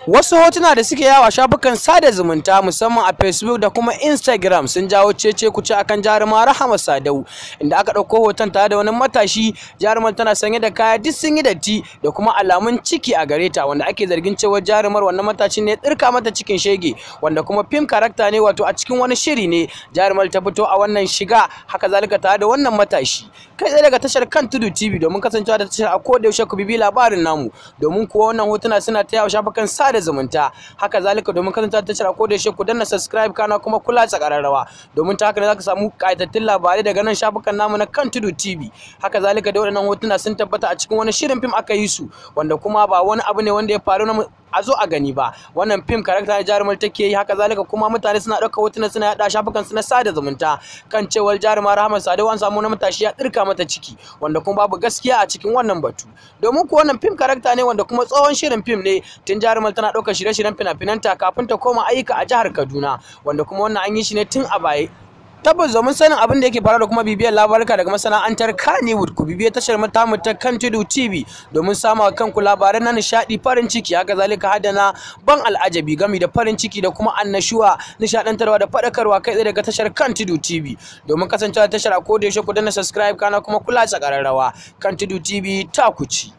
Wasu hotuna da suke yawo a shafukan sada zumunta musamman a Facebook da kuma Instagram sun jawo cece-kuce akan jarumar Rahama Sadau, inda aka ɗauko hoton tare da wani matashi. Jarumar tana sanye da kaya duk sun yi datti da kuma alamun ciki a gare ta, wanda ake zargin cewa jarumar wannan matashin ne ya tsirka mata cikin shege, wanda kuma film character ne, wato a cikin wani shiri ne jarumar ta fito a wannan shiga. Haka zalika tare da wannan matashi, kai tsaye daga tashar Kan Tudu TV, domin kasancewa da tashar a koda yaushe ku bibi labarin namu, domin kuwa wannan hotuna suna ta yawo shafukan sada zumunta. Haka zalika domin kasancewa da tashar a koda yaushe ku danna subscribe kana kuma kula da kararrawa, domin ta haka ne zaka samu kayatattun labarai daga nan shafukan namu na Kan Tudu TV. Haka zalika da waɗannan hotuna sun tabbata a cikin wani shirin film aka yi su, wanda kuma ba wani abu ne wanda ya faru na a zo a gani ba. Wannan film character jarumar take yi. Haka zalika kuma mutane suna ɗauka hotuna suna yaɗa shafukan su na sada zumunta kan cewar jarumar Rahama Sadau an samu na matashi ya ɗirka mata ciki, wanda kuma babu gaskiya a cikin wannan batu, domin ko wannan film character ne wanda kuma tsohon shirin film ne tun jarumar tana ɗaukar shirye-shiryen fina-finanta kafin ta koma ayyuka a jihar Kaduna, wanda kuma wannan an yi shi ne tun a baya. Tabbas domin sanin abin da yake faruwa da kuma bibiyar labaruka daga masana'antar Kannywood, ku bibiyar tashar mu ta Kan Tudu TV domin samun kanku labarai na nishaɗi, farin ciki, haka zalika hada na ban al'ajabi gami da farin ciki da kuma annashuwa, nishaɗantarwa da faɗakarwa kai tsaye daga tashar Kan Tudu TV. Domin kasancewa tashar a koda yaushe ku danna subscribe kana kuma kula da ƙararrawa. Kan Tudu TV ta ku ci.